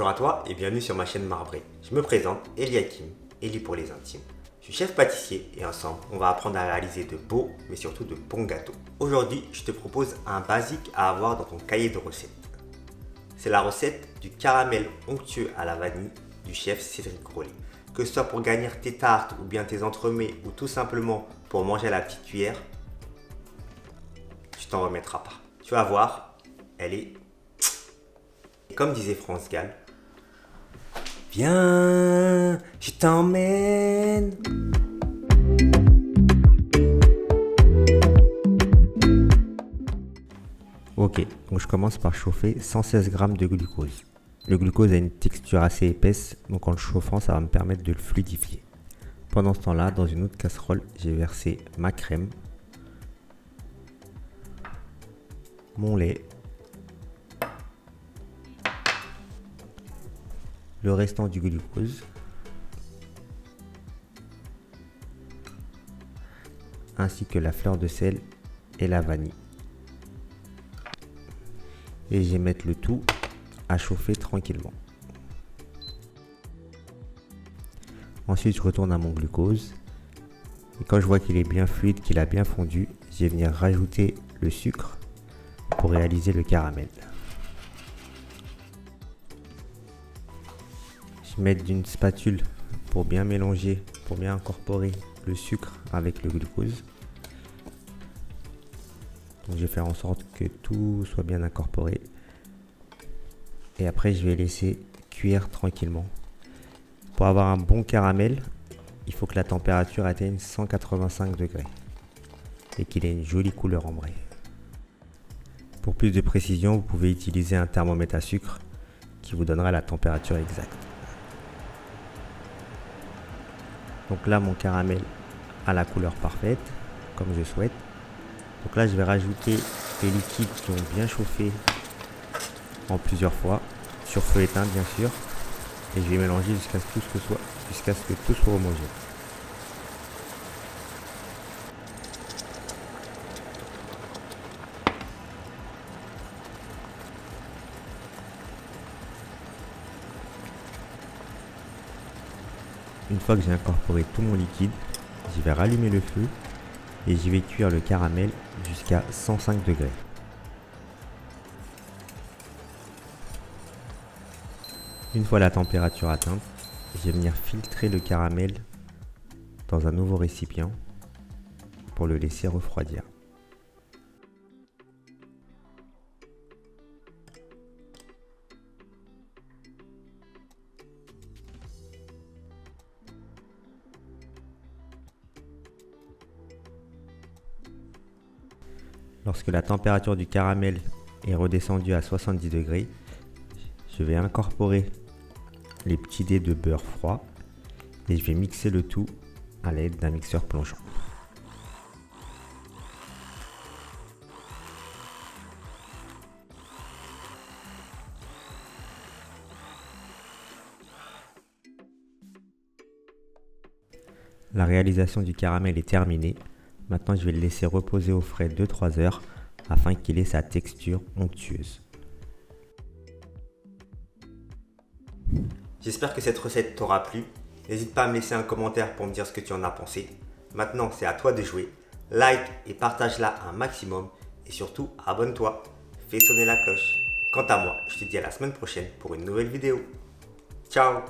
à toi et bienvenue sur ma chaîne Marbré. Je me présente, Eliakim, Eli pour les intimes. Je suis chef pâtissier et ensemble, on va apprendre à réaliser de beaux, mais surtout de bons gâteaux. Aujourd'hui, je te propose un basique à avoir dans ton cahier de recettes. C'est la recette du caramel onctueux à la vanille du chef Cédric Grolet. Que ce soit pour garnir tes tartes ou bien tes entremets ou tout simplement pour manger à la petite cuillère, tu t'en remettras pas. Tu vas voir, elle est... Et comme disait France Gall, viens, je t'emmène. Ok, donc je commence par chauffer 116 g de glucose. Le glucose a une texture assez épaisse, donc en le chauffant, ça va me permettre de le fluidifier. Pendant ce temps-là, dans une autre casserole, j'ai versé ma crème, mon lait, le restant du glucose, ainsi que la fleur de sel et la vanille. Et je vais mettre le tout à chauffer tranquillement. Ensuite, je retourne à mon glucose. Et quand je vois qu'il est bien fluide, qu'il a bien fondu, je vais venir rajouter le sucre pour réaliser le caramel. Je mets d'une spatule pour bien mélanger, pour bien incorporer le sucre avec le glucose. Donc je vais faire en sorte que tout soit bien incorporé. Et après, je vais laisser cuire tranquillement. Pour avoir un bon caramel, il faut que la température atteigne 185 degrés et qu'il ait une jolie couleur ambrée. Pour plus de précision, vous pouvez utiliser un thermomètre à sucre qui vous donnera la température exacte. Donc là, mon caramel a la couleur parfaite, comme je souhaite. Donc là, je vais rajouter les liquides qui ont bien chauffé en plusieurs fois, sur feu éteint bien sûr. Et je vais mélanger jusqu'à ce que tout soit homogène. Une fois que j'ai incorporé tout mon liquide, je vais rallumer le feu et je vais cuire le caramel jusqu'à 105 degrés. Une fois la température atteinte, je vais venir filtrer le caramel dans un nouveau récipient pour le laisser refroidir. Lorsque la température du caramel est redescendue à 70 degrés, je vais incorporer les petits dés de beurre froid et je vais mixer le tout à l'aide d'un mixeur plongeant. La réalisation du caramel est terminée. Maintenant, je vais le laisser reposer au frais 2-3 heures afin qu'il ait sa texture onctueuse. J'espère que cette recette t'aura plu. N'hésite pas à me laisser un commentaire pour me dire ce que tu en as pensé. Maintenant, c'est à toi de jouer. Like et partage-la un maximum. Et surtout, abonne-toi. Fais sonner la cloche. Quant à moi, je te dis à la semaine prochaine pour une nouvelle vidéo. Ciao!